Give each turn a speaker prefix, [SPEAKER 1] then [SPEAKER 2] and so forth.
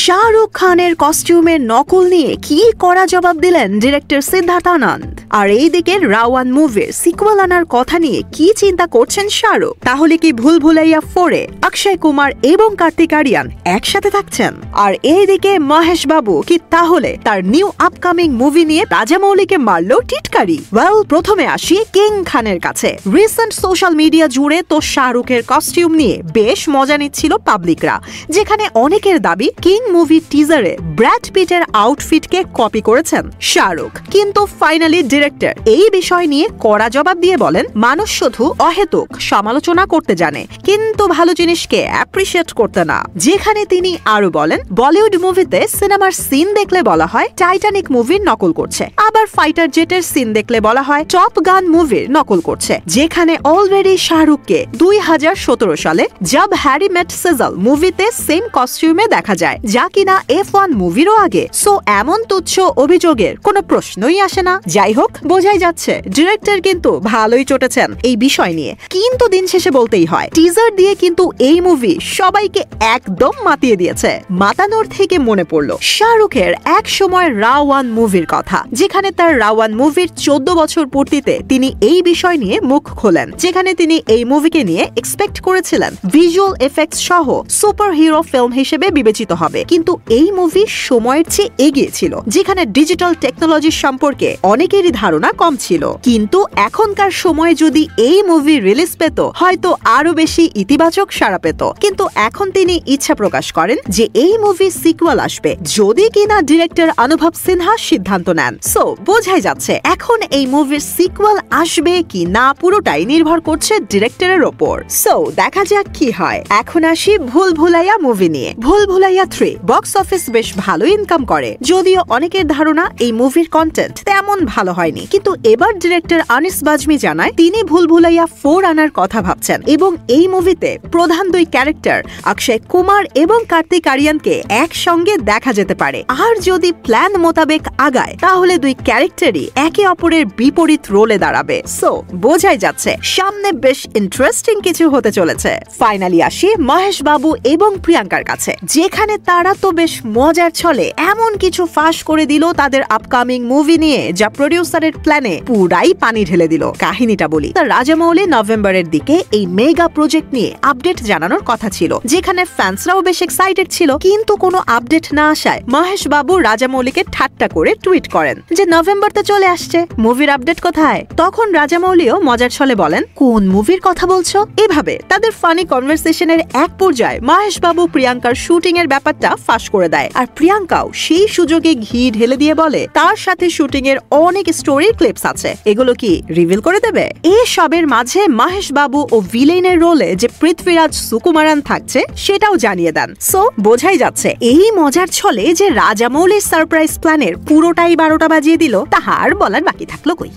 [SPEAKER 1] শাহরুখ খানের কস্টিউমের নকল নিয়ে কি কড়া জবাব দিলেন ডিরেক্টর সিদ্ধার্থ আনন্দ। আর এইদিকে রাওয়ান মুভির সিকুয়েল আনার কথা নিয়ে কি চিন্তা করছেন শাহরুখ। তাহলে কি ভুলভুলাইয়া 4-এ অক্ষয় কুমার এবং কার্তিক আরিয়ান একসাথে থাকছেন? আর এইদিকে মহেশ বাবু কি তাহলে তার নিউ আপকামিং মুভি নিয়ে রাজামৌলিকে মারলো টিটকারি? ওয়েল, প্রথমে আসি কিং খানের কাছে। রিসেন্ট সোশ্যাল মিডিয়া জুড়ে তো শাহরুখের কস্টিউম নিয়ে বেশ মজা নিচ্ছিল পাবলিকরা, যেখানে অনেকের দাবি কিং মুভি টিজারে ব্র্যাড পিটের আউটফিটকে কপি করেছেন শাহরুখ। কিন্তু ফাইনালি ডিরেক্টর এই বিষয় নিয়ে কড়া জবাব দিয়ে বলেন, মানুষ শুধু অহেতুক সমালোচনা করতে জানে, কিন্তু ভালো জিনিসকে অ্যাপ্রিশিয়েট করতে না। যেখানে তিনি আরো বলেন, বলিউড মুভিতে সিনেমার সিন দেখলে বলা হয় টাইটানিক মুভির নকল করছে, আবার ফাইটার জেটের সিন দেখলে বলা হয় টপ গান মুভির নকল করছে। যেখানে অলরেডি শাহরুখকে 2017 সালে জব হ্যারি মেট সেজল মুভিতে সেম কস্টিউমে দেখা যায়, যা কিনা F1 মুভিরও আগে। সো এমন তুচ্ছ অভিযোগের কোনো প্রশ্নই আসে না। যাই হোক, বোঝাই যাচ্ছে ডিরেক্টর কিন্তু ভালোই চটেছেন এই বিষয় নিয়ে। কিন্তু দিন শেষে বলতেই হয়, টিজার দিয়ে কিন্তু এই মুভি সবাইকে একদম মাতিয়ে দিয়েছে। মাতানোর থেকে মনে পড়লো শাহরুখের এক সময় রাওয়ান মুভির কথা, যেখানে তার রাওয়ান মুভির 14 বছর পূর্তিতে তিনি এই বিষয় নিয়ে মুখ খোলেন, যেখানে তিনি এই মুভিকে নিয়ে এক্সপেক্ট করেছিলেন ভিজুয়াল এফেক্টস সহ সুপার হিরো ফিল্ম হিসেবে বিবেচিত হবে। কিন্তু এই মুভি সময়ের চেয়ে এগিয়ে ছিল, যেখানে ডিজিটাল টেকনোলজি সম্পর্কে অনেকেরই ধারণা কম ছিল। কিন্তু এখনকার সময়ে যদি এই মুভি রিলিজ পেত, হয়তো আরো বেশি ইতিবাচক সাড়া পেত। কিন্তু এখন তিনি ইচ্ছা প্রকাশ করেন যে এই মুভি সিকুয়েল আসবে, যদি কিনা ডিরেক্টর অনুভব সিনহা সিদ্ধান্ত নেন। সো বোঝাই যাচ্ছে এখন এই মুভির সিকুয়েল আসবে কি না পুরোটাই নির্ভর করছে ডিরেক্টরের ওপর। সো দেখা যাক কি হয়। এখন আসি ভুলভুলাইয়া মুভি নিয়ে। ভুলভুলাইয়া 3 বক্স অফিস বেশ ভালো ইনকাম করে, যদিও অনেকের ধারণা এই মুভির কন্টেন্ট তেমন ভালো হয়নি। কিন্তু এবার ডিরেক্টর আনিস বাজমি জানায় তিনি ভুলভুলাইয়া 4 আনার কথা ভাবছেন, এবং এই মুভিতে প্রধান দুই ক্যারেক্টার অক্ষয় কুমার এবং কার্তিক আরিয়ানকে একসঙ্গে দেখা যেতে পারে। আর যদি প্ল্যান মোতাবেক আগায়, তাহলে দুই ক্যারেক্টারই একে অপরের বিপরীত রোলে দাঁড়াবে। সো বোঝাই যাচ্ছে সামনে বেশ ইন্টারেস্টিং কিছু হতে চলেছে। ফাইনালি আসি মহেশ বাবু এবং প্রিয়াঙ্কার কাছে, যেখানে তারা তো বেশ মজার ছলে এমন কিছু ফাঁস করে দিল তাদের আপকামিং মুভি নিয়ে, যা প্রডিউসারের প্ল্যানে পুরাই পানি ঢেলে দিল। কাহিনীটা বলি, রাজামৌলি নভেম্বরের দিকে এই মেগা প্রজেক্ট নিয়ে আপডেট জানানোর কথা ছিল, যেখানে ফ্যান্সরাও বেশ এক্সাইটেড ছিল। কিন্তু কোনো আপডেট না আসায় মহেশ বাবু রাজামৌলিকে ঠাট্টা করে টুইট করেন যে নভেম্বর তো চলে আসছে, মুভির আপডেট কোথায়? তখন রাজামৌলিও মজার ছলে বলেন, কোন মুভির কথা বলছো? এভাবে তাদের ফানি কনভারসেশনের এক পর্যায়ে মহেশ বাবু প্রিয়াঙ্কার শুটিং এর ব্যাপারটা ফাঁস করে দেয়। আর প্রিয়াঙ্কাও সেই সুযোগে ঘি ঢেলে দিয়ে বলে তার সাথে শুটিং এর অনেক স্টোরির ক্লিপস আছে, এগুলো কি রিভিল করে দেবে? এই সবের মাঝে মহেশ বাবু ও ভিলেনের রোলে যে পৃথ্বীরাজ সুকুমারান থাকছে সেটাও জানিয়ে দেন। সো বোঝাই যাচ্ছে এই মজার ছলে যে রাজামৌলির সারপ্রাইজ প্ল্যানের পুরোটাই 12টা বাজিয়ে দিল, তাহার বলার বাকি থাকলো কই।